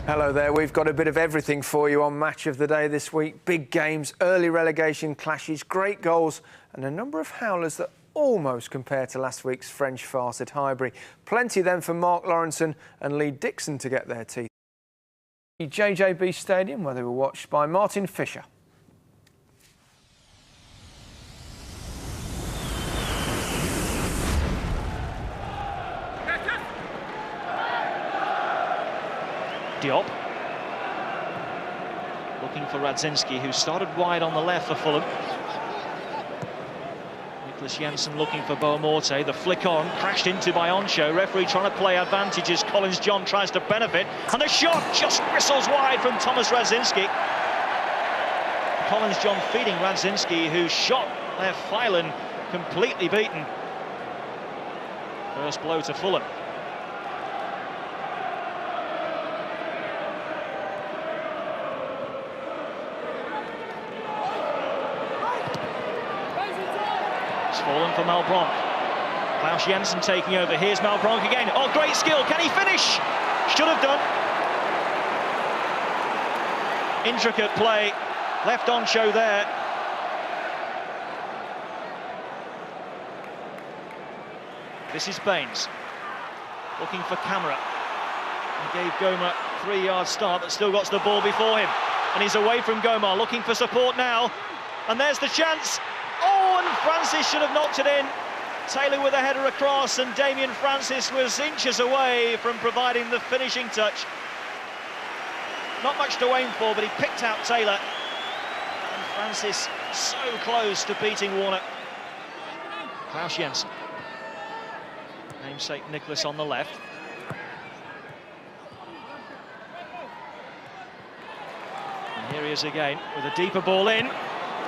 Hello there, we've got a bit of everything for you on Match of the Day this week. Big games, early relegation clashes, great goals and a number of howlers that almost compare to last week's French farce at Highbury. Plenty then for Mark Lawrenson and Lee Dixon to get their teeth. JJB Stadium, where they were watched by Martin Fisher. Diop looking for Radzinski, who started wide on the left for Fulham. Nicholas Jensen looking for Boamorte. The flick on, crashed into by Oncho. Referee trying to play advantages. Collins John tries to benefit, and the shot just whistles wide from Thomas Radzinski. Collins John feeding Radzinski, who shot left Phelan completely beaten. First blow to Fulham. Fallen for Malbronk. Klaus Jensen taking over. Here's Malbronk again. Oh, great skill. Can he finish? Should have done. Intricate play. Left on show there. This is Baines. Looking for Camera. He gave Goma a 3-yard start, but still got the ball before him. And he's away from Goma, looking for support now. And there's the chance. Oh, and Francis should have knocked it in. Taylor with a header across, and Damien Francis was inches away from providing the finishing touch. Not much to aim for, but he picked out Taylor. And Francis so close to beating Warner. Klaus Jensen. Namesake Nicholas on the left. And here he is again with a deeper ball in.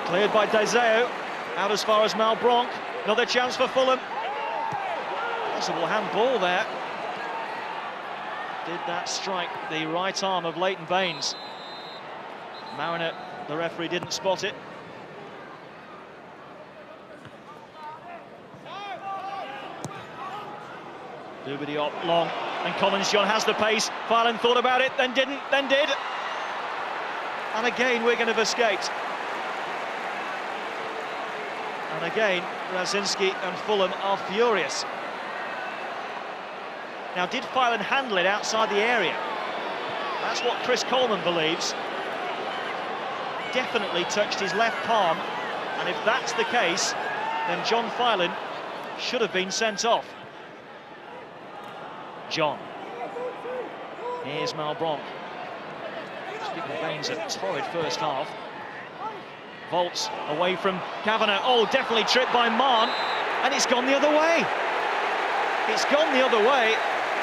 Cleared by Deseo. Out as far as Malbronk. Another chance for Fulham. Possible handball there. Did that strike the right arm of Leighton Baines? Mariner, the referee, didn't spot it. Diop long, and Collins John has the pace. Phelan thought about it, then didn't, then did. And again, Wigan have escaped. And again, Radzinski and Fulham are furious. Now, did Phelan handle it outside the area? That's what Chris Coleman believes. Definitely touched his left palm, and if that's the case, then John Phelan should have been sent off. John. Here's Malbronk. Speaking of Baines, a torrid first half. Volts away from Kavanagh. Oh, definitely tripped by Mann, and it's gone the other way. It's gone the other way,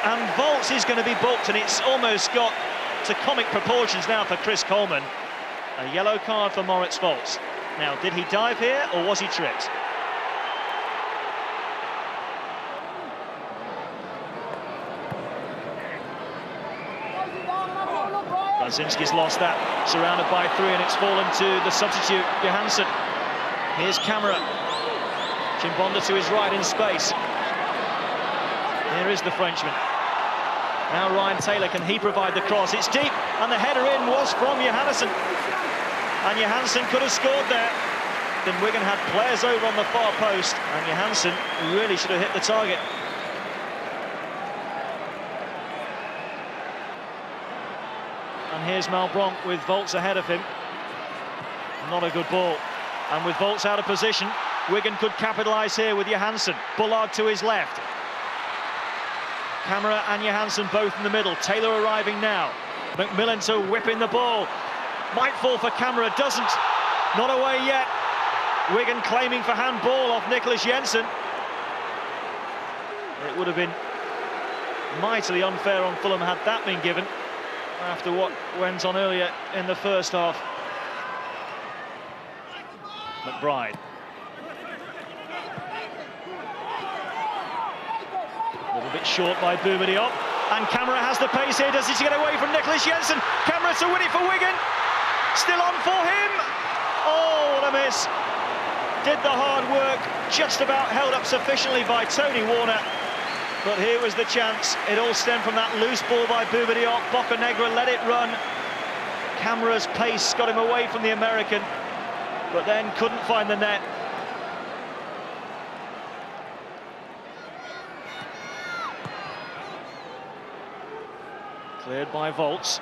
and Volts is going to be booked, and it's almost got to comic proportions now for Chris Coleman. A yellow card for Moritz Volts. Now, did he dive here, or was he tripped? Radzinski's lost that, surrounded by 3, and it's fallen to the substitute, Johansson. Here's Camera. Chimbonda to his right in space. Here is the Frenchman. Now Ryan Taylor, can he provide the cross? It's deep, and the header in was from Johansson. And Johansson could have scored there. Then Wigan had players over on the far post, and Johansson really should have hit the target. And here's Malbronk with Volts ahead of him. Not a good ball. And with Volts out of position, Wigan could capitalise here with Johansson. Bullard to his left. Camera and Johansson both in the middle. Taylor arriving now. McMillan to whip in the ball. Might fall for Camera, doesn't. Not away yet. Wigan claiming for handball off Nicholas Jensen. It would have been mightily unfair on Fulham had that been given, after what went on earlier in the first half. McBride. A little bit short by Diop. And Camera has the pace here. Does he get away from Nicholas Jensen? Camera to win it for Wigan. Still on for him. Oh, what a miss. Did the hard work. Just about held up sufficiently by Tony Warner. But here was the chance. It all stemmed from that loose ball by Boubadio. Bocanegra let it run. Camera's pace got him away from the American, but then couldn't find the net. Cleared by Volts.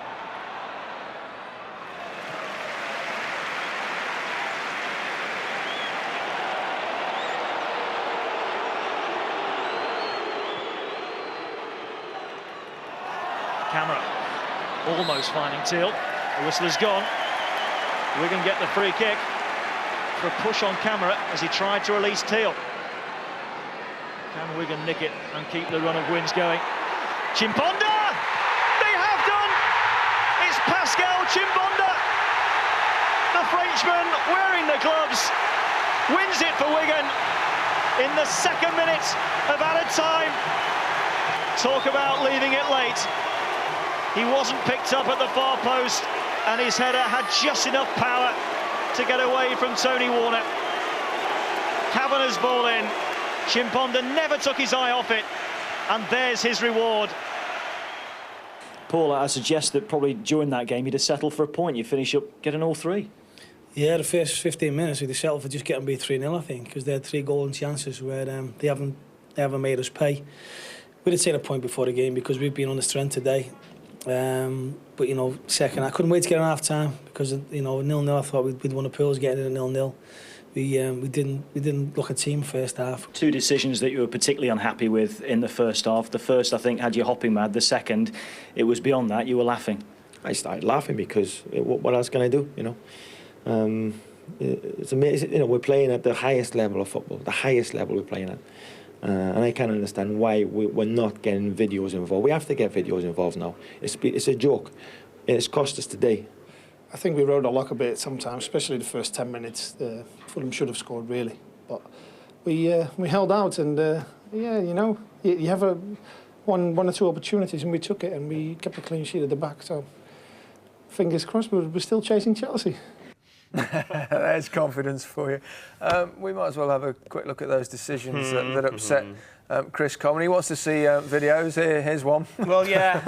Camera almost finding Teal. The whistler's gone. Wigan get the free kick for a push on Camera as he tried to release Teal. Can Wigan nick it and keep the run of wins going? Chimbonda! They have done! It's Pascal Chimbonda! The Frenchman wearing the gloves wins it for Wigan in the 2nd minute of added time. Talk about leaving it late. He wasn't picked up at the far post, and his header had just enough power to get away from Tony Warner. Kavanagh's ball in. Chimbonda never took his eye off it, and there's his reward. Paul, I suggest that probably during that game you'd have settled for a point. You finish up getting all 3. Yeah, the first 15 minutes we'd have settled for just getting beat 3-0, I think, because they had 3 golden chances where they haven't made us pay. We'd have taken a point before the game because we've been on the strength today. But you know, second, I couldn't wait to get an half time because you know 0-0. I thought we'd won the Pools getting it at 0-0. We didn't look a team first half. 2 decisions that you were particularly unhappy with in the first half. The first, I think, had you hopping mad. The second, it was beyond that. You were laughing. I started laughing because what else can I do? You know, it's amazing. You know, we're playing at the highest level of football, the highest level we're playing at. And I can't understand why we're not getting videos involved. We have to get videos involved now. It's a joke. It's cost us today. I think we rode our luck a bit sometimes, especially the first 10 minutes. Fulham should have scored, really. But we held out, and yeah, you know, you have one or 2 opportunities, and we took it, and we kept a clean sheet at the back. So fingers crossed, we're still chasing Chelsea. There's confidence for you. We might as well have a quick look at those decisions that upset Chris Coleman. He wants to see videos. Here's one. Well, yeah,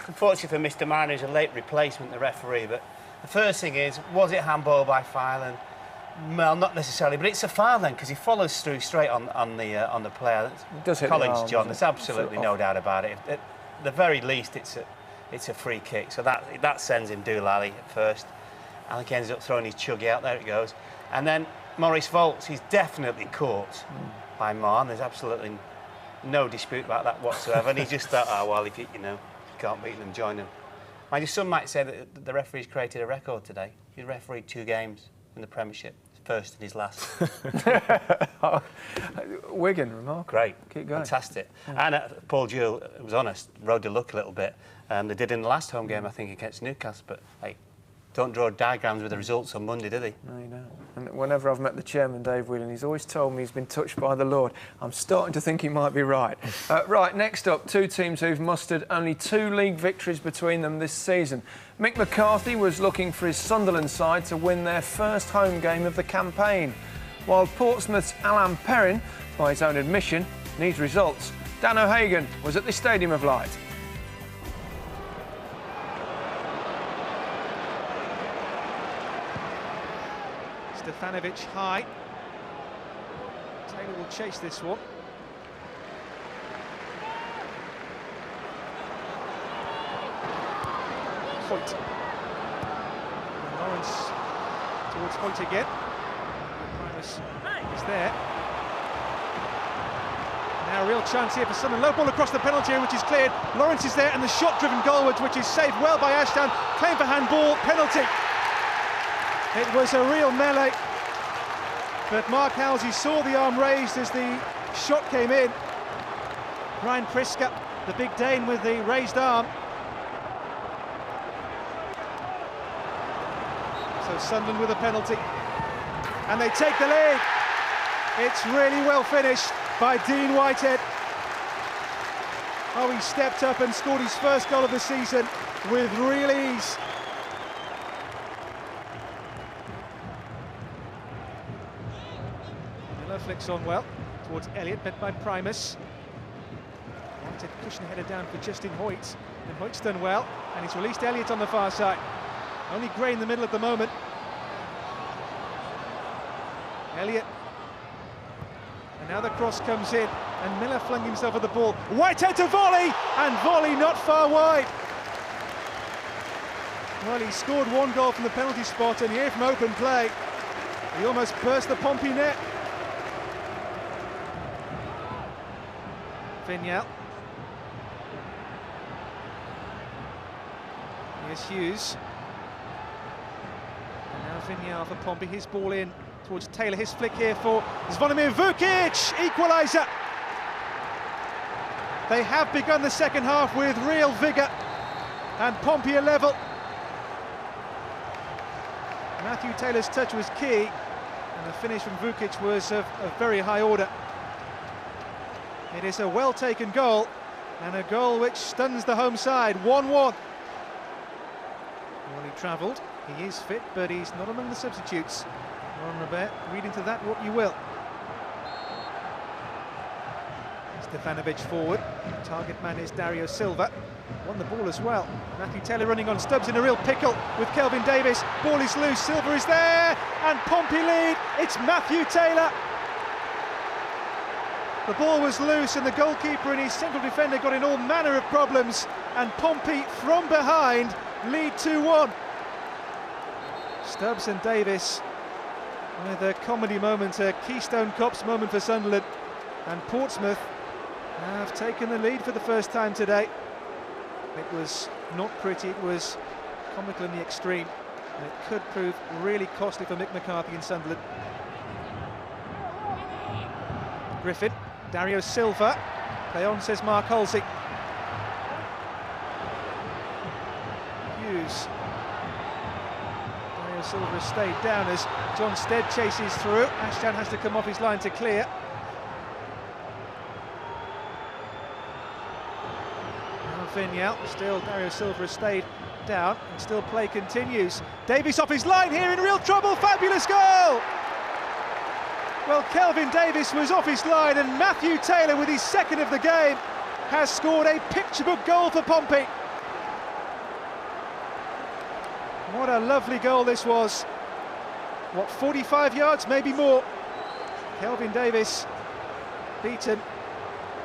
unfortunately for Mr. Marner, he's a late replacement, the referee. But the first thing is, was it handball by foul? And, well, not necessarily, but it's a foul then because he follows through straight on the player. It does hit Collins, the arm, John. There's absolutely no doubt about it. At the very least, it's a free kick. So that sends him doolally at first. Alec ends up throwing his chuggy out, there it goes. And then Maurice Volts, he's definitely caught by Marn. There's absolutely no dispute about that whatsoever. And he just thought, oh, well, if you can't beat them, join them. Mind you, some might say that the referee's created a record today. He refereed 2 games in the Premiership, first and his last. Wigan, remarkable. Great. Keep going. Fantastic. Yeah. And Paul Jewell, was honest, rode the luck a little bit. They did in the last home game, I think, against Newcastle, but hey, don't draw diagrams with the results on Monday, do they? No, you don't. And whenever I've met the chairman, Dave Whelan, he's always told me he's been touched by the Lord. I'm starting to think he might be right. Right, next up, 2 teams who've mustered only 2 league victories between them this season. Mick McCarthy was looking for his Sunderland side to win their first home game of the campaign, while Portsmouth's Alan Perrin, by his own admission, needs results. Dan O'Hagan was at the Stadium of Light. Stefanovic high. Taylor will chase this one. Hoyt. And Lawrence towards Hoyt again. Primus is there. Now a real chance here for Sunderland. Low ball across the penalty area, which is cleared. Lawrence is there, and the shot-driven goalwards, which is saved well by Ashdown. Claim for handball, penalty. It was a real melee, but Mark Halsey saw the arm raised as the shot came in. Ryan Priska, the big Dane, with the raised arm. So Sunderland with a penalty, and they take the lead. It's really well finished by Dean Whitehead. Oh, he stepped up and scored his first goal of the season with real ease. Miller flicks on well towards Elliott, bent by Primus. Instead, cushion header down for Justin Hoyt. And Hoyt's done well, and he's released Elliott on the far side. Only Gray in the middle at the moment. Elliott. And now the cross comes in, and Miller flung himself at the ball. Whitehead to volley, and volley not far wide. Well, he scored one goal from the penalty spot, and here from open play, he almost burst the Pompey net. Vignal. Here's Hughes. And now Vignal for Pompey, his ball in towards Taylor, his flick here for Zvonimir Vukic, equaliser. They have begun the second half with real vigour, and Pompey are level. Matthew Taylor's touch was key, and the finish from Vukic was of very high order. It is a well-taken goal, and a goal which stuns the home side, 1-1. Well, he travelled, he is fit, but he's not among the substitutes. Ron Robert, read into that what you will. Stefanovic forward, target man is Dario Silva. Won the ball as well. Matthew Taylor running on Stubbs in a real pickle with Kelvin Davis. Ball is loose, Silva is there, and Pompey lead. It's Matthew Taylor. The ball was loose, and the goalkeeper and his central defender got in all manner of problems, and Pompey from behind lead 2-1. Stubbs and Davis with a comedy moment, a Keystone Cops moment for Sunderland, and Portsmouth have taken the lead for the first time today. It was not pretty, it was comical in the extreme, and it could prove really costly for Mick McCarthy in Sunderland. Griffin, Dario Silva, play on, says Mark Halsey. Hughes. Dario Silva has stayed down as John Stead chases through. Ashdown has to come off his line to clear. Vignal, still Dario Silva has stayed down, and still play continues. Davies off his line here in real trouble, fabulous goal! Well, Kelvin Davis was off his line, and Matthew Taylor, with his second of the game, has scored a picture-book goal for Pompey. What a lovely goal this was. What, 45 yards, maybe more. Kelvin Davis beaten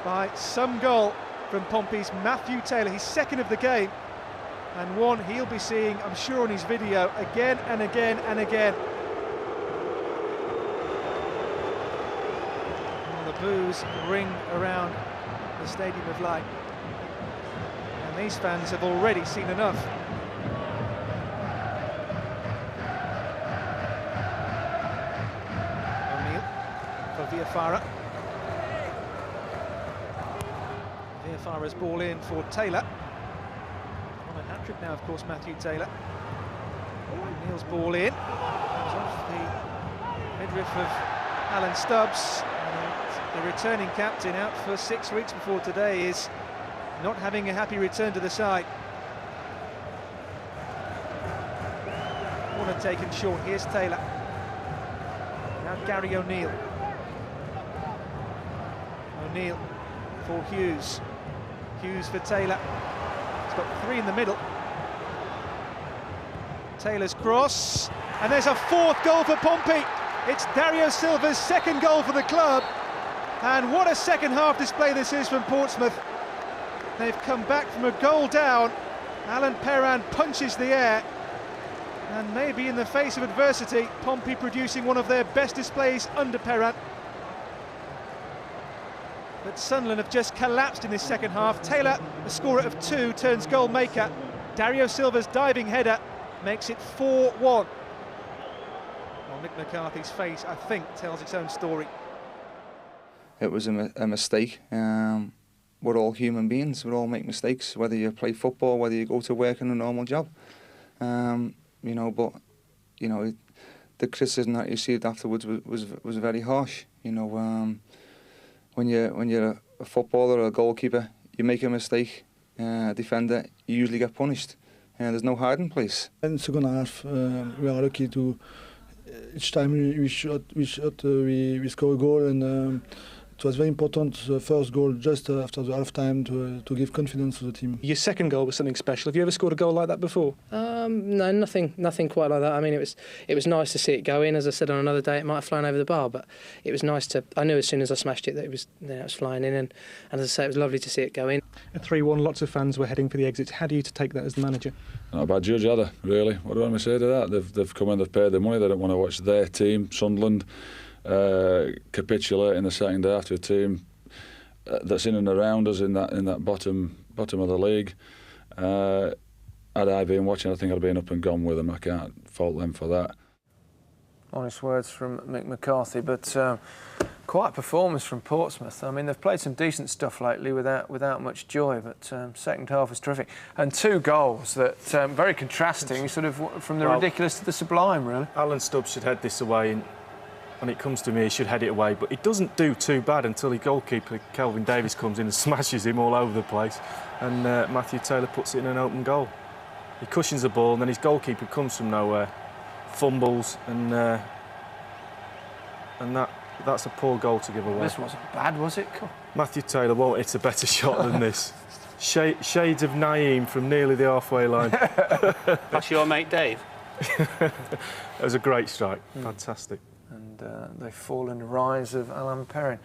by some goal from Pompey's Matthew Taylor, his second of the game, and one he'll be seeing, I'm sure, on his video again and again and again. And the boos ring around the Stadium of Light, and these fans have already seen enough. O'Neill for Villafara. Villafara's ball in for Taylor. On a hat-trick now, of course, Matthew Taylor. O'Neill's ball in. Comes off the midriff of Alan Stubbs. And the returning captain, out for 6 weeks before today, is not having a happy return to the side. Corner taken short. Here's Taylor. Now Gary O'Neill. O'Neill for Hughes. Hughes for Taylor. He's got three in the middle. Taylor's cross, and there's a fourth goal for Pompey. It's Dario Silva's second goal for the club, and what a second half display this is from Portsmouth. They've come back from a goal down. Alan Perrin punches the air, and maybe in the face of adversity, Pompey producing one of their best displays under Perrin. But Sunderland have just collapsed in this second half. Taylor, a scorer of 2, turns goal maker. Dario Silva's diving header makes it 4-1. Well, Mick McCarthy's face, I think, tells its own story. It was a mistake. We're all human beings. We all make mistakes, whether you play football, whether you go to work in a normal job. You know, but you know, the criticism that you received afterwards was very harsh. You know. When you're a footballer or a goalkeeper, you make a mistake, a defender, you usually get punished, and there's no hiding place. In the second half, we are lucky to each time we score a goal, and it was very important, the first goal just after the half-time to give confidence to the team. Your second goal was something special. Have you ever scored a goal like that before? No, nothing quite like that. I mean, it was nice to see it go in. As I said, on another day it might have flown over the bar, but it was nice to. I knew as soon as I smashed it that it was flying in, and as I say, it was lovely to see it go in. At 3-1, lots of fans were heading for the exits. How do you take that as the manager? Not a bad judge, are they, really? What do I want to say to that? They've come in, they've paid their money. They don't want to watch their team, Sunderland, capitulate in the second half to a team that's in and around us in that bottom of the league. Had I been watching, I think I'd have been up and gone with them. I can't fault them for that. Honest words from Mick McCarthy, but quite a performance from Portsmouth. I mean, they've played some decent stuff lately without much joy, but second half was terrific. And 2 goals that very contrasting, sort of from the ridiculous to the sublime, really. Alan Stubbs should head this away, and when it comes to me, he should head it away, but he doesn't do too bad until the goalkeeper, Kelvin Davis, comes in and smashes him all over the place, and Matthew Taylor puts it in an open goal. He cushions the ball, and then his goalkeeper comes from nowhere, fumbles, and that's a poor goal to give away. This wasn't bad, was it? Matthew Taylor won't hit a better shot than this. Shades of Naeem from nearly the halfway line. That's your mate Dave? It was a great strike, fantastic. And the fall and rise of Alan Perrin.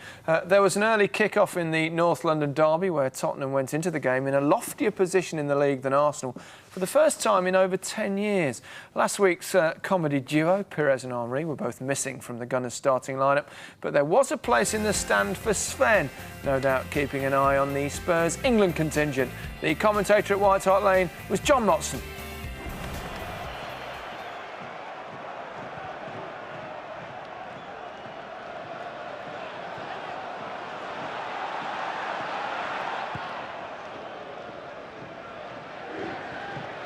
There was an early kick-off in the North London derby where Tottenham went into the game in a loftier position in the league than Arsenal for the first time in over 10 years. Last week's comedy duo, Pires and Henry, were both missing from the Gunners' starting lineup, but there was a place in the stand for Sven, no doubt keeping an eye on the Spurs England contingent. The commentator at White Hart Lane was John Motson.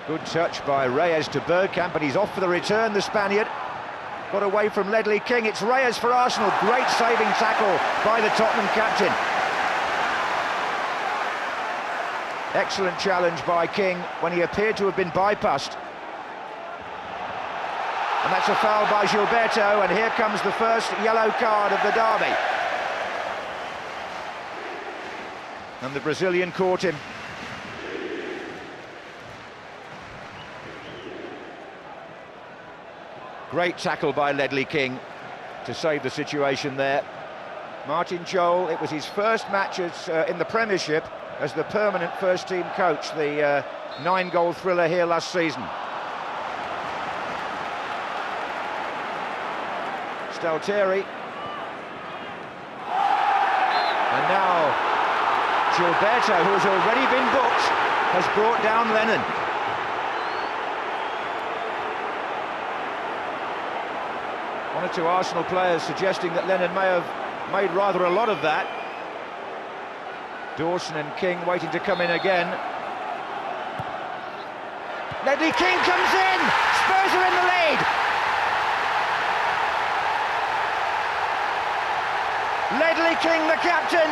Good touch by Reyes to Bergkamp, but he's off for the return, the Spaniard. Got away from Ledley King. It's Reyes for Arsenal. Great saving tackle by the Tottenham captain. Excellent challenge by King when he appeared to have been bypassed. And that's a foul by Gilberto, and here comes the first yellow card of the derby. And the Brazilian caught him. Great tackle by Ledley King to save the situation there. Martin Jol, it was his first match in the Premiership as the permanent first-team coach, the 9-goal thriller here last season. Stalteri. And now Gilberto, who has already been booked, has brought down Lennon. One or two Arsenal players suggesting that Lennon may have made rather a lot of that. Dawson and King waiting to come in again. Ledley King comes in! Spurs are in the lead! Ledley King, the captain,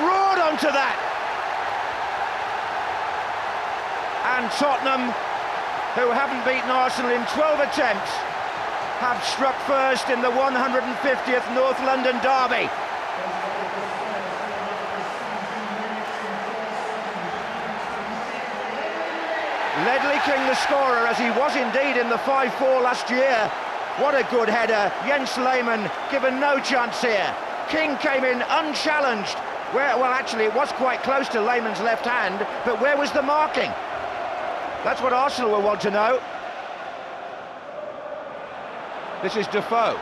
roared onto that! And Tottenham, who haven't beaten Arsenal in 12 attempts, have struck first in the 150th North London derby. Ledley King the scorer, as he was indeed in the 5-4 last year. What a good header. Jens Lehmann given no chance here. King came in unchallenged. Well, actually, it was quite close to Lehmann's left hand, but where was the marking? That's what Arsenal will want to know. This is Defoe.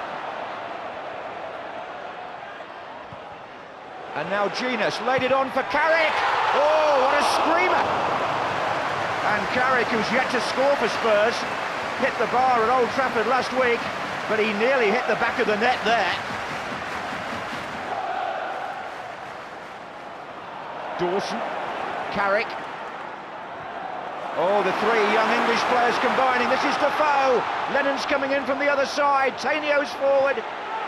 And now Genus laid it on for Carrick. Oh, what a screamer! And Carrick, who's yet to score for Spurs, hit the bar at Old Trafford last week, but he nearly hit the back of the net there. Dawson, Carrick. Oh, the 3 young English players combining. This is Defoe. Lennon's coming in from the other side. Tainio's forward,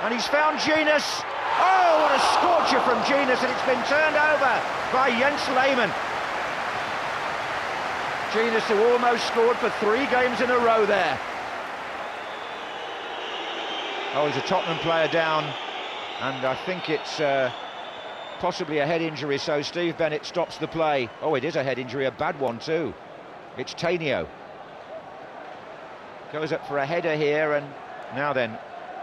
and he's found Genus. Oh, what a scorcher from Genus, and it's been turned over by Jens Lehmann. Genus, who almost scored for 3 games in a row there. Oh, there's a Tottenham player down. And I think it's possibly a head injury, so Steve Bennett stops the play. Oh, it is a head injury, a bad one too. It's Tainio. Goes up for a header here, and now then,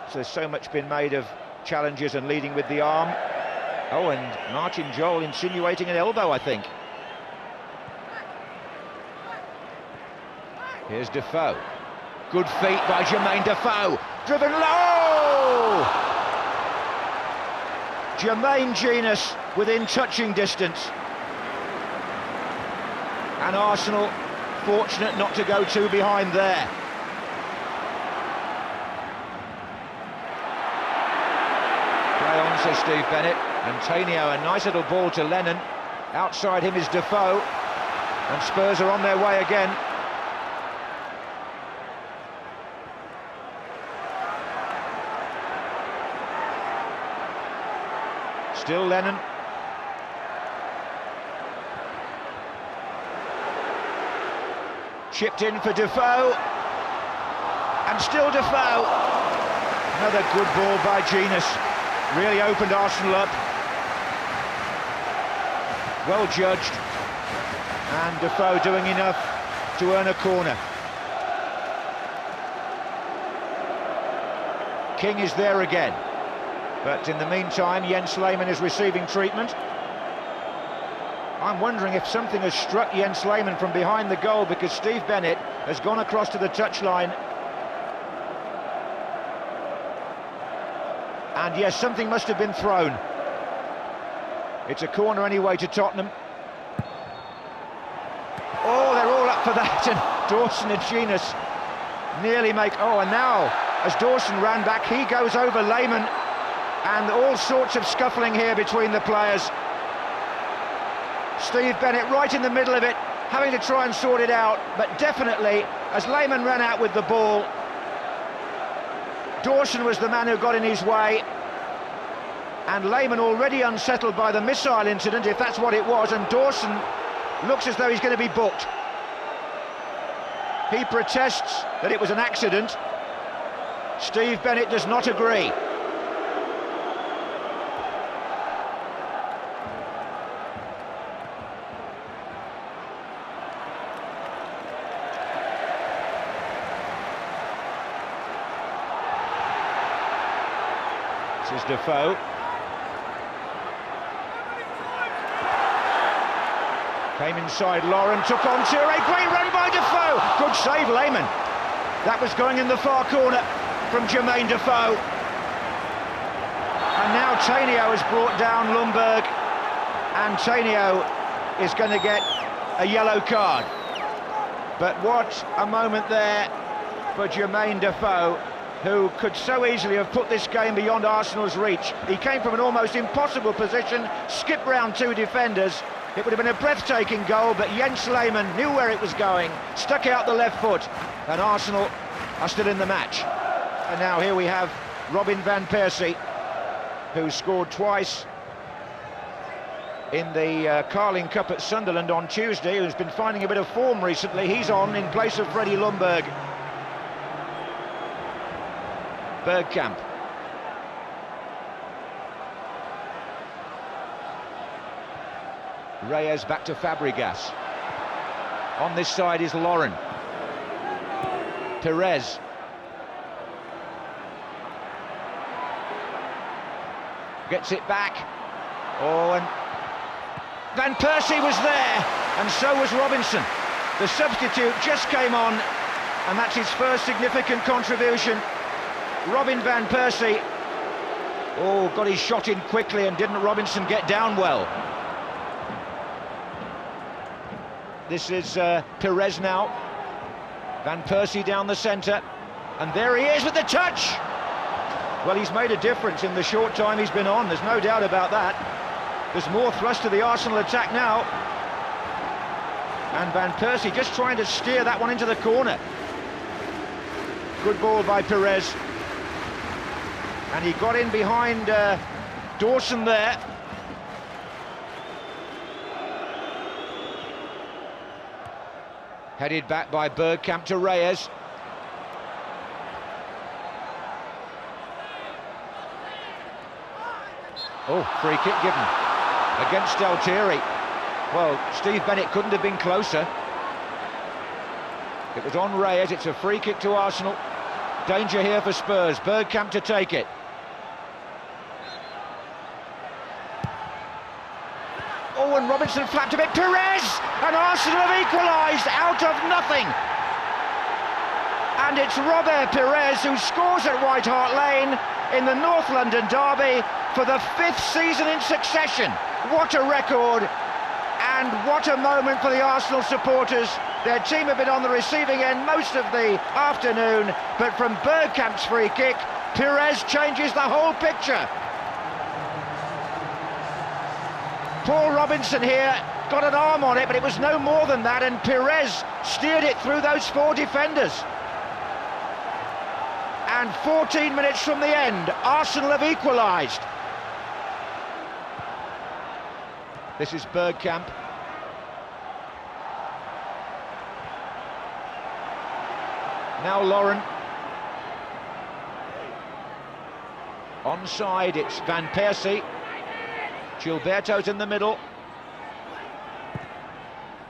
so there's so much been made of challenges and leading with the arm. Oh, and Martin Jol insinuating an elbow, I think. Here's Defoe. Good feet by Jermaine Defoe. Driven low! Jermaine Genius within touching distance. And Arsenal fortunate not to go two behind there. Play on, says Steve Bennett. And Tainio, a nice little ball to Lennon. Outside him is Defoe. And Spurs are on their way again. Still Lennon. Chipped in for Defoe. And still Defoe. Another good ball by Genius. Really opened Arsenal up. Well judged. And Defoe doing enough to earn a corner. King is there again. But in the meantime, Jens Lehmann is receiving treatment. I'm wondering if something has struck Jens Lehmann from behind the goal, because Steve Bennett has gone across to the touchline. And yes, something must have been thrown. It's a corner anyway to Tottenham. Oh, they're all up for that, and Dawson and Genius nearly make... Oh, and now, as Dawson ran back, he goes over Lehmann. And all sorts of scuffling here between the players. Steve Bennett right in the middle of it, having to try and sort it out, but definitely, as Lehmann ran out with the ball, Dawson was the man who got in his way, and Lehmann already unsettled by the missile incident, if that's what it was, and Dawson looks as though he's going to be booked. He protests that it was an accident. Steve Bennett does not agree. This is Defoe. Came inside Lauren, took on Toure, great run by Defoe! Good save, Lehmann. That was going in the far corner from Jermaine Defoe. And now Tainio has brought down Lundberg, and Tainio is going to get a yellow card. But what a moment there for Jermaine Defoe, who could so easily have put this game beyond Arsenal's reach. He came from an almost impossible position, skipped round two defenders. It would have been a breathtaking goal, but Jens Lehmann knew where it was going, stuck out the left foot, and Arsenal are still in the match. And now here we have Robin van Persie, who scored twice in the Carling Cup at Sunderland on Tuesday, who's been finding a bit of form recently. He's on in place of Freddie Lundberg. Bergkamp. Reyes back to Fabregas. On this side is Lauren. Perez. Gets it back. Oh, and Van Persie was there, and so was Robinson. The substitute just came on, and that's his first significant contribution. Robin van Persie, oh, got his shot in quickly, and didn't Robinson get down well. This is Perez now. Van Persie down the centre, and there he is with the touch. Well, he's made a difference in the short time he's been on, there's no doubt about that. There's more thrust to the Arsenal attack now. And Van Persie just trying to steer that one into the corner. Good ball by Perez. And he got in behind Dawson there. Headed back by Bergkamp to Reyes. Oh, free kick given against Altieri. Well, Steve Bennett couldn't have been closer. It was on Reyes. It's a free kick to Arsenal. Danger here for Spurs. Bergkamp to take it. Oh, and Robinson flapped a bit. Perez! And Arsenal have equalised out of nothing. And it's Robert Perez who scores at White Hart Lane in the North London derby for the 5th season in succession. What a record, and what a moment for the Arsenal supporters. Their team have been on the receiving end most of the afternoon, but from Bergkamp's free kick, Perez changes the whole picture. Paul Robinson here got an arm on it, but it was no more than that, and Perez steered it through those 4 defenders. And 14 minutes from the end, Arsenal have equalised. This is Bergkamp. Now Lauren. Onside, it's Van Persie. Gilberto's in the middle.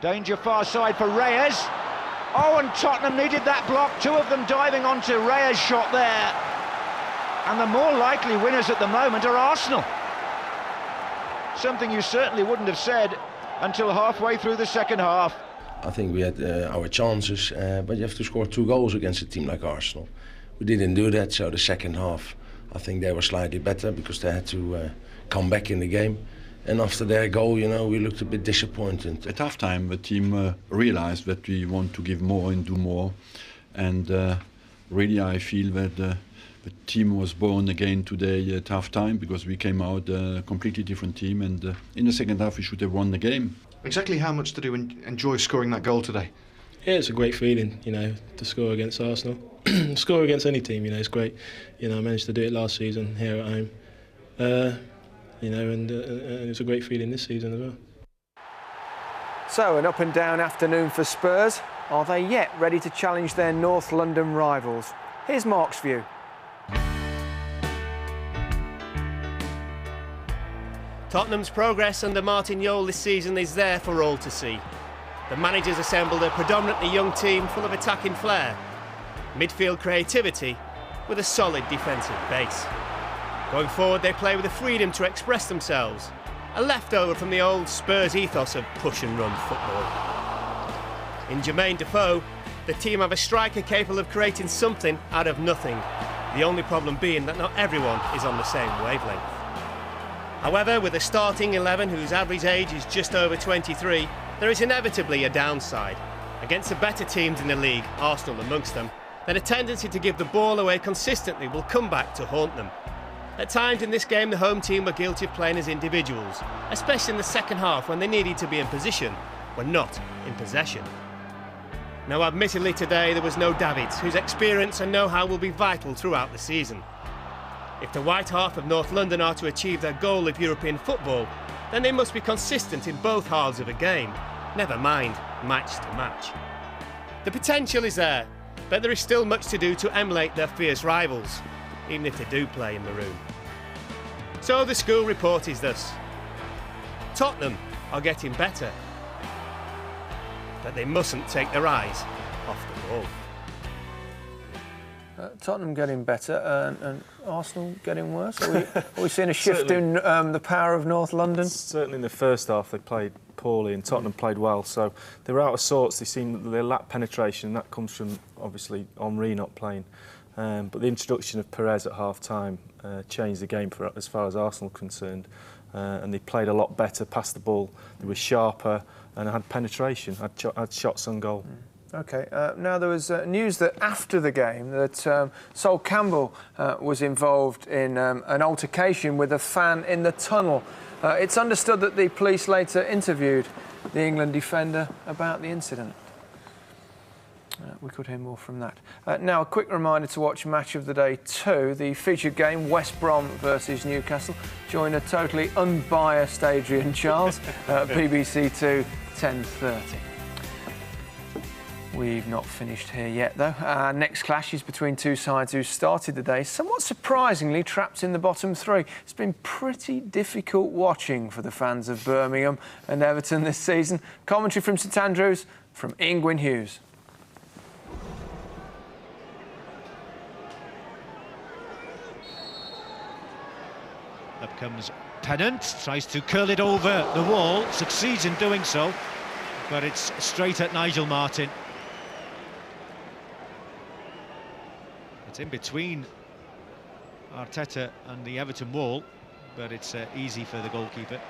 Danger far side for Reyes. Oh, and Tottenham needed that block. 2 of them diving onto Reyes' shot there. And the more likely winners at the moment are Arsenal. Something you certainly wouldn't have said until halfway through the second half. I think we had our chances, but you have to score 2 goals against a team like Arsenal. We didn't do that, so the second half, I think they were slightly better because they had to come back in the game. And after their goal, you know, we looked a bit disappointed. At half time, the team realized that we want to give more and do more. And really, I feel that the team was born again today at half time because we came out a completely different team. And in the second half, we should have won the game. Exactly how much did you enjoy scoring that goal today? Yeah, it's a great feeling, you know, to score against Arsenal. Score against any team, you know, it's great. You know, I managed to do it last season here at home. You know, and it's a great feeling this season as well. So, an up and down afternoon for Spurs. Are they yet ready to challenge their North London rivals? Here's Mark's view. Tottenham's progress under Martin Jol this season is there for all to see. The manager's assembled a predominantly young team full of attacking flair, midfield creativity with a solid defensive base. Going forward, they play with the freedom to express themselves, a leftover from the old Spurs ethos of push and run football. In Jermaine Defoe, the team have a striker capable of creating something out of nothing, the only problem being that not everyone is on the same wavelength. However, with a starting 11 whose average age is just over 23, there is inevitably a downside. Against the better teams in the league, Arsenal amongst them, then a tendency to give the ball away consistently will come back to haunt them. At times in this game, the home team were guilty of playing as individuals, especially in the second half when they needed to be in position, were not in possession. Now, admittedly today there was no Davids, whose experience and know-how will be vital throughout the season. If the white half of North London are to achieve their goal of European football, then they must be consistent in both halves of a game, never mind match to match. The potential is there, but there is still much to do to emulate their fierce rivals, even if they do play in maroon. So the school report is thus: Tottenham are getting better, but they mustn't take their eyes off the ball. Tottenham getting better and Arsenal getting worse? Are we seeing a shift in the power of North London? Certainly in the first half they played poorly and Tottenham played well, so they were out of sorts. They seemed that they lacked penetration, and that comes from obviously Henry not playing. But the introduction of Perez at half-time changed the game for as far as Arsenal are concerned, and they played a lot better, passed the ball, they were sharper and had penetration, had shots on goal. OK, now there was news that after the game that Sol Campbell was involved in an altercation with a fan in the tunnel. It's understood that the police later interviewed the England defender about the incident. We could hear more from that. Now, a quick reminder to watch Match of the Day 2, the featured game, West Brom versus Newcastle. Join a totally unbiased Adrian Charles at BBC 2, 10:30. We've not finished here yet, though. Our next clash is between two sides who started the day somewhat surprisingly trapped in the bottom three. It's been pretty difficult watching for the fans of Birmingham and Everton this season. Commentary from St Andrews from Ingwin Hughes. Up comes Pennant, tries to curl it over the wall, succeeds in doing so, but it's straight at Nigel Martyn. It's in between Arteta and the Everton wall, but it's easy for the goalkeeper.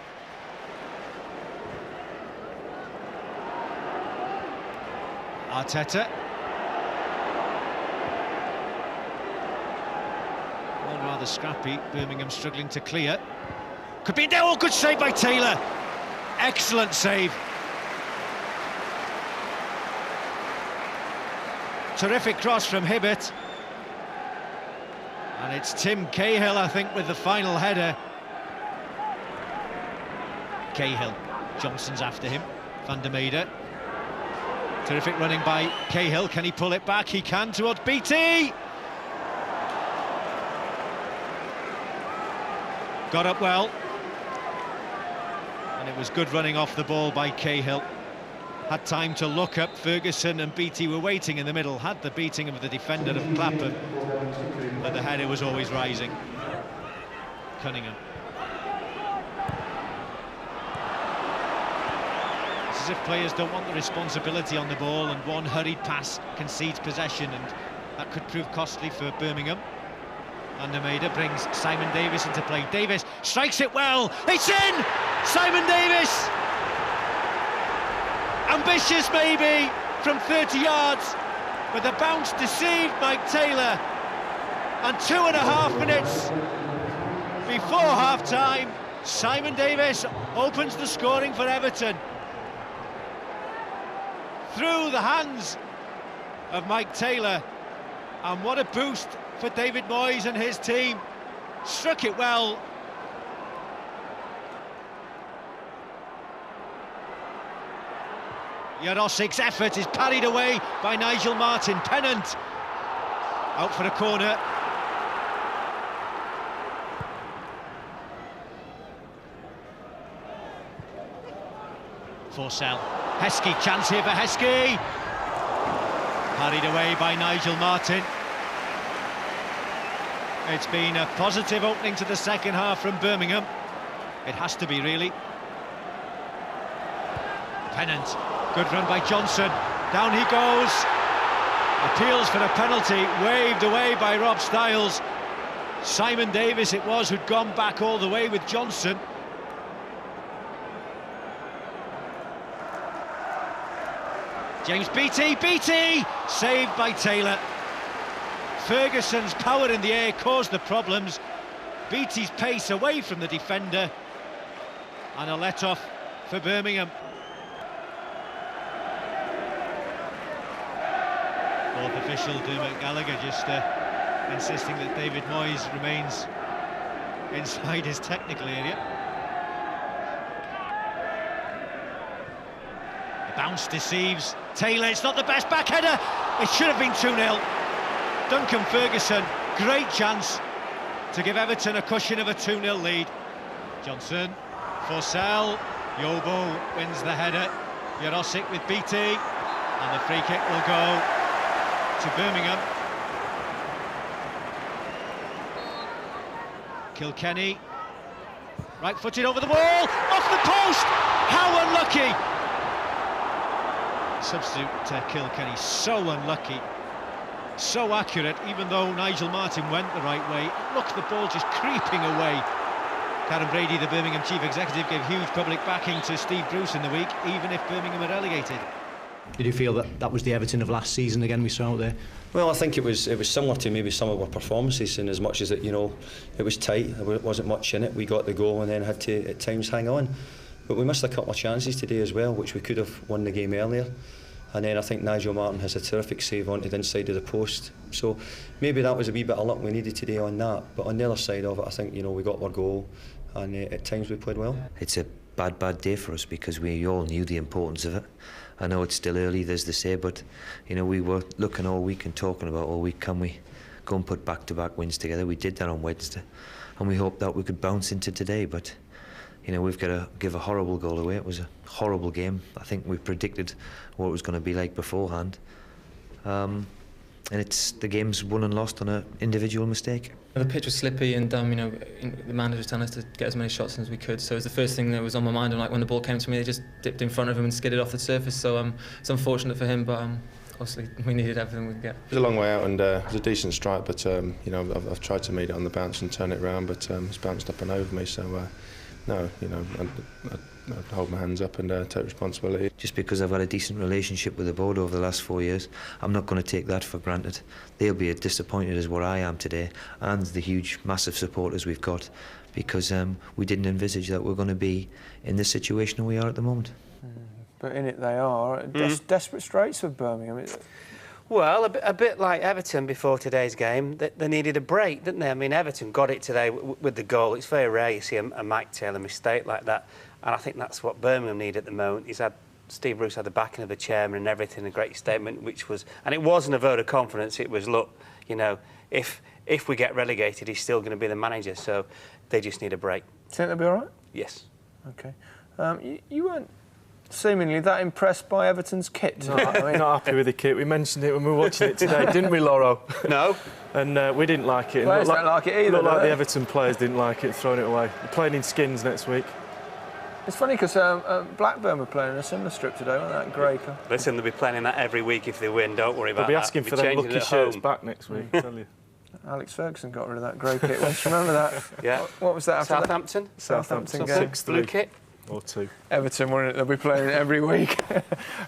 Arteta. All rather scrappy, Birmingham struggling to clear. Could be there, oh, good save by Taylor. Excellent save. Terrific cross from Hibbert. And it's Tim Cahill, I think, with the final header. Cahill, Johnson's after him, Van der Meijden. Terrific running by Cahill, can he pull it back? He can, towards Beattie! Got up well. And it was good running off the ball by Cahill. Had time to look up, Ferguson and Beattie were waiting in the middle, had the beating of the defender of Clapham, but the header was always rising. Cunningham. It's as if players don't want the responsibility on the ball, and one hurried pass concedes possession, and that could prove costly for Birmingham. Van der Meijden brings Simon Davis into play. Davis strikes it well, it's in! Simon Davis! Ambitious maybe from 30 yards, but the bounce deceived Mike Taylor. And 2.5 minutes before half-time, Simon Davis opens the scoring for Everton. Through the hands of Mike Taylor, and what a boost for David Moyes and his team. Struck it well. Jarosic's effort is parried away by Nigel Martyn. Pennant out for a corner. Forsell. Heskey, chance here for Heskey. Parried away by Nigel Martyn. It's been a positive opening to the second half from Birmingham. It has to be, really. Pennant. Good run by Johnson. Down he goes. Appeals for a penalty, waved away by Rob Styles. Simon Davis it was who'd gone back all the way with Johnson. James Beattie, saved by Taylor. Ferguson's power in the air caused the problems. Beattie's pace away from the defender. And a let-off for Birmingham. Fourth official, Dermot Gallagher, just insisting that David Moyes remains inside his technical area. The bounce deceives Taylor. It's not the best back header. It should have been 2-0. Duncan Ferguson, great chance to give Everton a cushion of a 2-0 lead. Johnson, Forsell, Yobo wins the header. Jarosic with Beattie, and the free kick will go to Birmingham. Kilkenny, right-footed over the wall, off the post. How unlucky! Substitute Kilkenny, so unlucky, so accurate. Even though Nigel Martyn went the right way, look, the ball just creeping away. Karen Brady, the Birmingham chief executive, gave huge public backing to Steve Bruce in the week, even if Birmingham are relegated. Did you feel that was the Everton of last season again we saw out there? Well, I think it was similar to maybe some of our performances, in as much as it was tight, there wasn't much in it. We got the goal and then had to at times hang on. But we missed a couple of chances today as well, which we could have won the game earlier. And then I think Nigel Martyn has a terrific save onto the inside of the post. So maybe that was a wee bit of luck we needed today on that. But on the other side of it, I think we got our goal, and at times we played well. It's a bad day for us, because we all knew the importance of it. I know it's still early, there's the say, but you know, we were looking all week and talking about all week, can we go and put back-to-back wins together? We did that on Wednesday, and we hoped that we could bounce into today, but you know, we've got to give a horrible goal away. It was a horrible game. I think we predicted what it was going to be like beforehand. And the game's won and lost on an individual mistake. The pitch was slippy, and the manager was telling us to get as many shots as we could. So it was the first thing that was on my mind. And like when the ball came to me, they just dipped in front of him and skidded off the surface. So it's unfortunate for him, but obviously we needed everything we could get. It was a long way out, and it was a decent strike. But you know, I've tried to meet it on the bounce and turn it around, but it's bounced up and over me. So no, you know, I hold my hands up and take responsibility. Just because I've had a decent relationship with the board over the last 4 years, I'm not going to take that for granted. They'll be as disappointed as what I am today, and the huge, massive supporters we've got, because we didn't envisage that we're going to be in this situation we are at the moment. But in it they are. Desperate straits with Birmingham. Well, a bit like Everton before today's game, they needed a break, didn't they? I mean, Everton got it today with the goal. It's very rare you see a Mike Taylor mistake like that, and I think that's what Birmingham need at the moment. Steve Bruce had the backing of the chairman and everything, a great statement, which was, and it wasn't a vote of confidence. It was, look, you know, if we get relegated, he's still going to be the manager. So they just need a break. Do you think they'll be all right? Yes. Okay. You weren't seemingly that impressed by Everton's kit. Not happy with the kit. We mentioned it when we were watching it today, didn't we, Lauro? No. And we didn't like it. Players don't like it either. Looked like the Everton players didn't like it, throwing it away. They're playing in skins next week. It's funny because Blackburn were playing in a similar strip today, wasn't that grey colour? Listen, they'll be playing in that every week if they win. Don't worry about that. They'll be asking for their lucky shirts back next week, I tell you. Alex Ferguson got rid of that grey kit once. Remember that? Yeah. What was that after Southampton? Southampton game. 6-3. Blue kit? Or 2. Everton, won't it? They'll be playing it every week.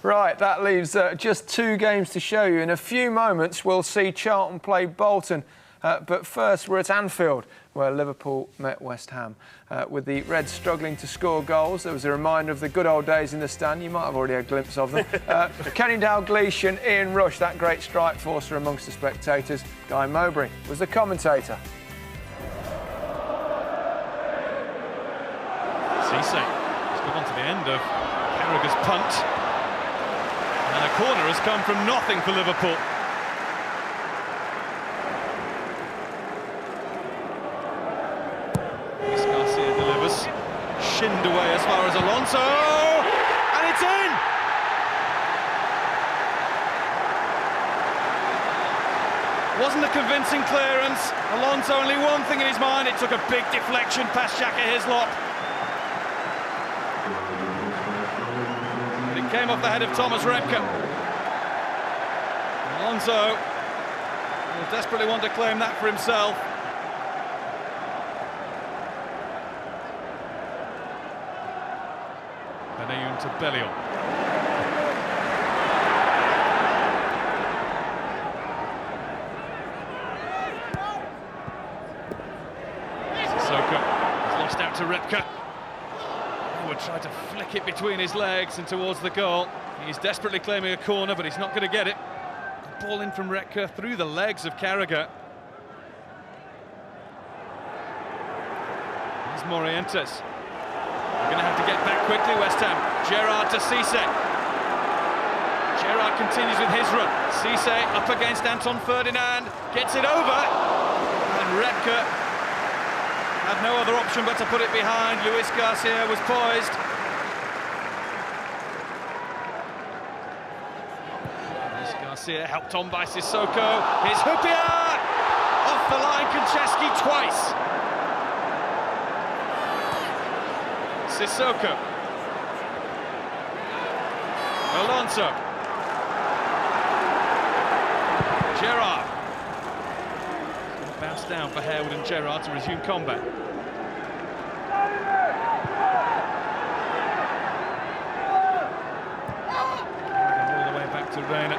Right, that leaves just 2 games to show you. In a few moments, we'll see Charlton play Bolton. But first, we're at Anfield, where Liverpool met West Ham. With the Reds struggling to score goals, there was a reminder of the good old days in the stand. You might have already had a glimpse of them. Kenny Dalglish and Ian Rush, that great strike forcer amongst the spectators. Guy Mowbray was the commentator. Cisse has got on to the end of Carragher's punt. And a corner has come from nothing for Liverpool. Garcia delivers. Shinned away as far as Alonso. And it's in! Wasn't a convincing clearance. Alonso only one thing in his mind. It took a big deflection past Xhaka Hislop. But it came off the head of Thomas Repka. Alonso will desperately want to claim that for himself. Benayoun to Belleon. Sissoko has lost out to Repka. He would try to flick it between his legs and towards the goal. He's desperately claiming a corner, but he's not going to get it. The ball in from Repka through the legs of Carragher. Here's Morientes. They're going to have to get back quickly, West Ham. Gerrard to Cisse. Gerrard continues with his run. Cisse up against Anton Ferdinand. Gets it over. And Repka had no other option but to put it behind. Luis Garcia was poised. Luis Garcia helped on by Sissoko. Here's Hyypiä! Off the line, Konchesky twice. Sissoko. Alonso. Gerrard. Bounce down for Harewood and Gerrard to resume combat. All the way back to Reina.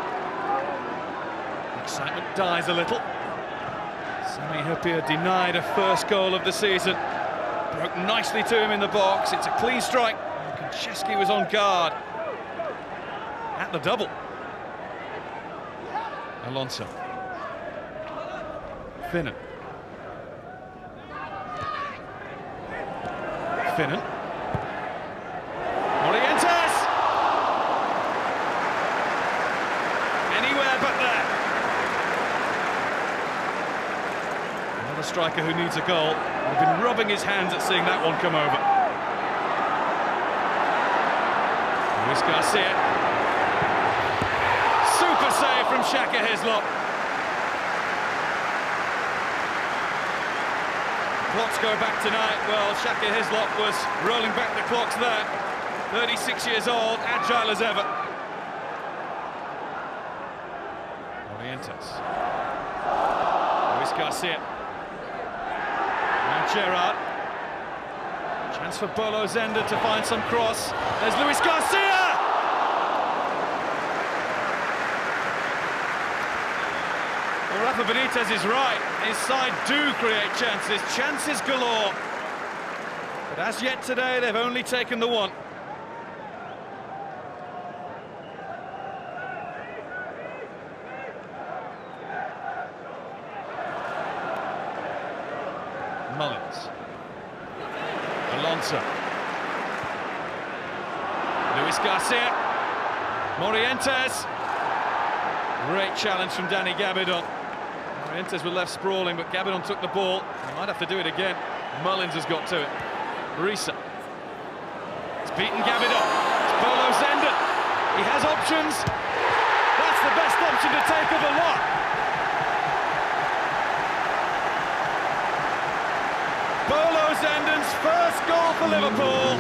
Excitement dies a little. Sami Hyypiä denied a first goal of the season. Broke nicely to him in the box. It's a clean strike. Konchesky was on guard at the double. Alonso. Finnan. Finnan. striker who needs a goal. I've been rubbing his hands at seeing that one come over. Luis Garcia. Super save from Shaka Hislop. Clocks go back tonight. Well, Shaka Hislop was rolling back the clocks there. 36 years old, agile as ever. Orientes. Luis Garcia. Now Gerrard. Chance for Bolo Zender to find some cross. There's Luis Garcia! Well, Rafa Benitez is right. His side do create chances galore. But as yet today, they've only taken the one. Mullins. Alonso. Luis Garcia. Morientes. Great challenge from Danny Gabidon. Morientes were left sprawling, but Gabidon took the ball. He might have to do it again. Mullins has got to it. Risa. It's beaten Gabidon. It's Bolo Zender. He has options. That's the best option to take of the lot. Bolo Zenden's first goal for Liverpool,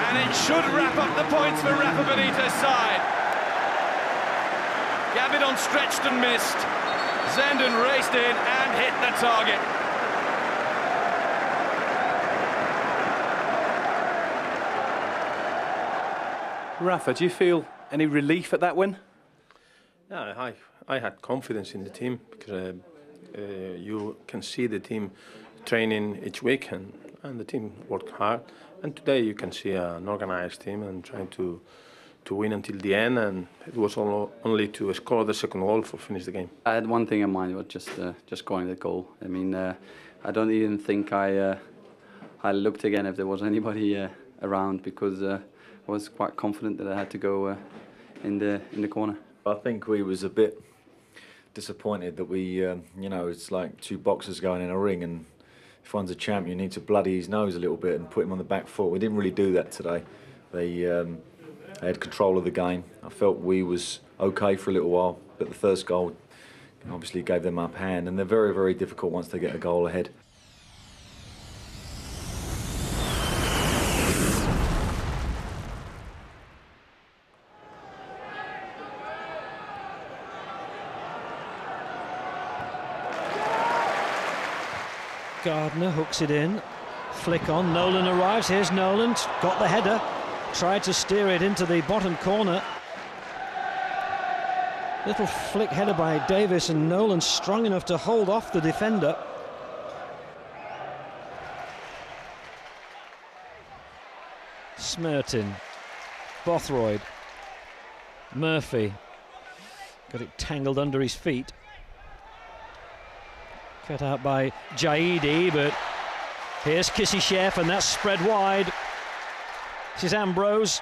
and it should wrap up the points for Rafa Benitez's side. Gabidon stretched and missed. Zenden raced in and hit the target. Rafa, do you feel any relief at that win? Yeah, I had confidence in the team because you can see the team training each week and the team worked hard. And today you can see an organized team and trying to win until the end, and it was only to score the second goal for finish the game. I had one thing in mind, was just scoring the goal. I mean, I don't even think I looked again if there was anybody around, because I was quite confident that I had to go in the corner. I think we was a bit disappointed that we, you know, it's like two boxers going in a ring, and if one's a champion, you need to bloody his nose a little bit and put him on the back foot. We didn't really do that today. They had control of the game. I felt we was okay for a little while, but the first goal obviously gave them up hand, and they're very, very difficult once they get a goal ahead. Gardner hooks it in, flick on, Nolan arrives, here's Nolan, got the header, tried to steer it into the bottom corner. Little flick header by Davis, and Nolan strong enough to hold off the defender. Smertin, Bothroyd, Murphy, got it tangled under his feet. Cut out by Jaidi, but here's Kissy-Chef, and that's spread wide. This is Ambrose.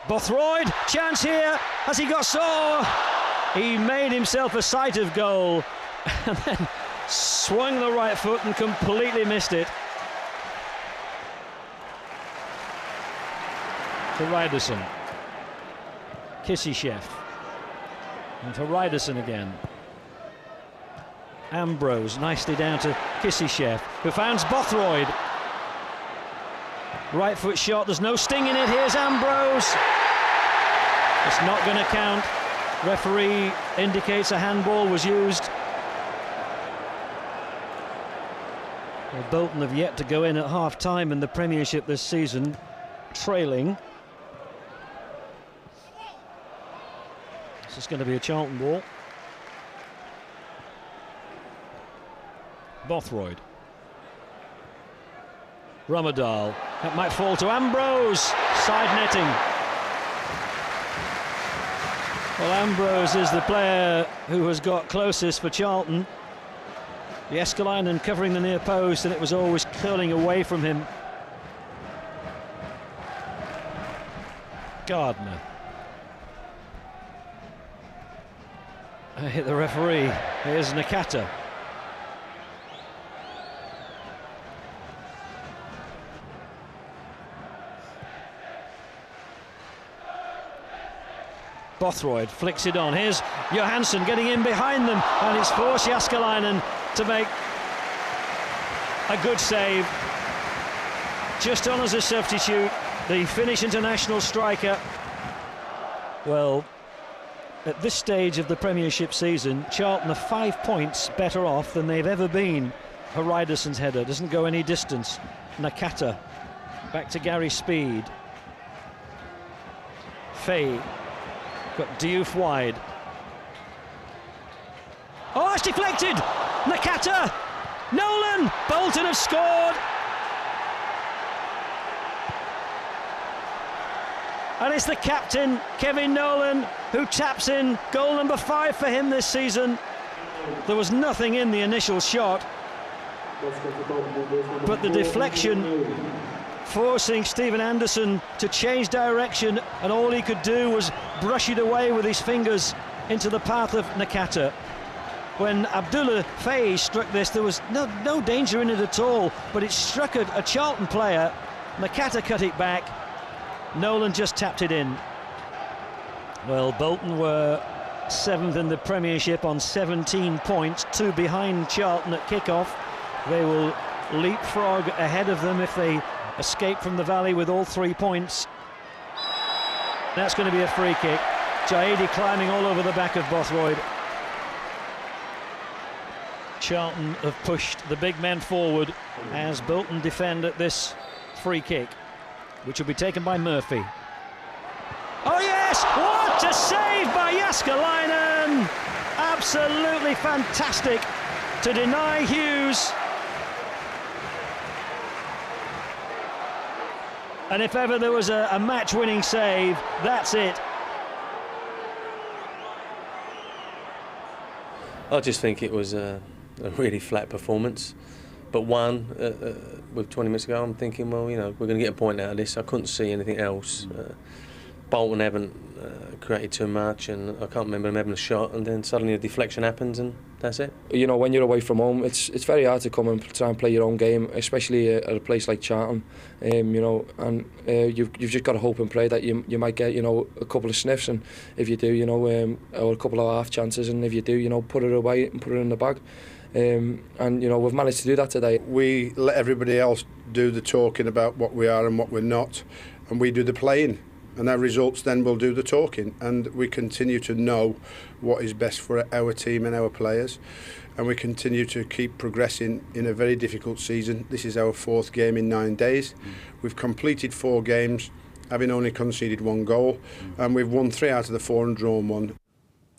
Bothroyd, chance here. Has he got so? He made himself a sight of goal and then swung the right foot and completely missed it. To Ryderson. Kissy-Chef. And to Ryderson again. Ambrose nicely down to Kissy-Chef, who finds Bothroyd. Right foot shot, there's no sting in it. Here's Ambrose. It's not going to count. Referee indicates a handball was used. Well, Bolton have yet to go in at half-time in the Premiership this season, trailing. This is going to be a Charlton ball. Bothroyd. Ramadal. That might fall to Ambrose. Side netting. Well, Ambrose is the player who has got closest for Charlton. The Escalainen covering the near post, and it was always curling away from him. Gardner. hit the referee. Here's Nakata. Bothroyd flicks it on. Here's Johansson getting in behind them, and it's forced Jääskeläinen to make a good save. Just on as a substitute, the Finnish international striker. Well, at this stage of the Premiership season, Charlton are 5 points better off than they've ever been. Hreidarson's header doesn't go any distance. Nakata back to Gary Speed. Faye got Diouf wide. Oh, it's deflected! Nakata! Nolan! Bolton have scored! And it's the captain, Kevin Nolan, who taps in goal number 5 for him this season. There was nothing in the initial shot, but the deflection forcing Stephen Anderson to change direction, and all he could do was brush it away with his fingers into the path of Nakata. When Abdullah Faye struck this, there was no danger in it at all, but it struck a Charlton player. Nakata cut it back. Nolan just tapped it in. Well, Bolton were 7th in the Premiership on 17 points, 2 behind Charlton at kick-off. They will leapfrog ahead of them if they escape from the valley with all 3 points. That's going to be a free kick. Jaidi climbing all over the back of Bothroyd. Charlton have pushed the big men forward as Bolton defend at this free kick, which will be taken by Murphy. Oh yes! What a save by Jääskeläinen! Absolutely fantastic to deny Hughes. And if ever there was a match-winning save, that's it. I just think it was a really flat performance. But one, with 20 minutes ago, I'm thinking, well, you know, we're going to get a point out of this. I couldn't see anything else. Bolton haven't created too much, and I can't remember them having a shot, and then suddenly a deflection happens, and that's it. You know, when you're away from home, it's very hard to come and try and play your own game, especially at a place like Charlton. You know, and you've just got to hope and pray that you might get, you know, a couple of sniffs, and if you do, you know, or a couple of half chances, and if you do, you know, put it away and put it in the bag. And you know, we've managed to do that today. We let everybody else do the talking about what we are and what we're not, and we do the playing, and our results then will do the talking, and we continue to know what is best for our team and our players, and we continue to keep progressing in a very difficult season. This is our 4th game in 9 days. We've completed 4 games, having only conceded 1 goal, and we've won 3 out of the 4 and drawn 1.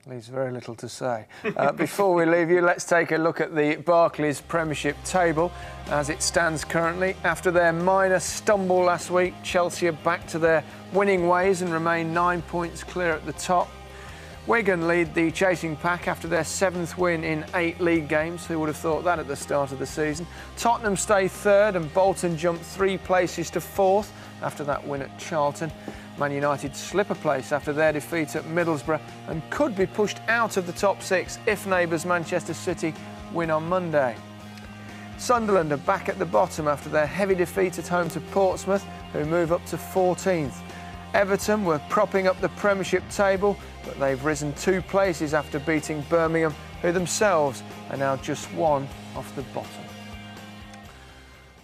Leaves very little to say. Before we leave you, let's take a look at the Barclays Premiership table as it stands currently. After their minor stumble last week, Chelsea are back to their winning ways and remain 9 points clear at the top. Wigan lead the chasing pack after their 7th win in 8 league games. Who would have thought that at the start of the season? Tottenham stay 3rd and Bolton jump 3 places to 4th after that win at Charlton. Man United slip a place after their defeat at Middlesbrough and could be pushed out of the top 6 if neighbours Manchester City win on Monday. Sunderland are back at the bottom after their heavy defeat at home to Portsmouth, who move up to 14th. Everton were propping up the Premiership table, but they've risen 2 places after beating Birmingham, who themselves are now just 1 off the bottom.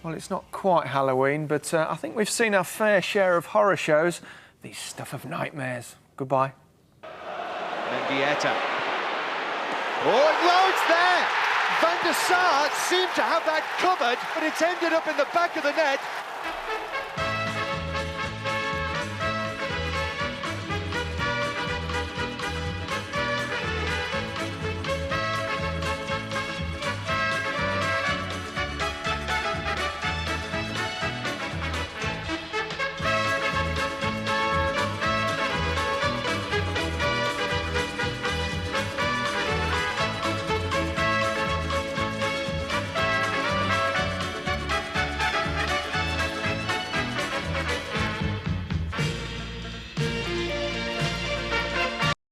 Well, it's not quite Halloween, but I think we've seen our fair share of horror shows. These stuff of nightmares. Goodbye. Mendieta. Oh, it loads there! Van der Sar seemed to have that covered, but it's ended up in the back of the net.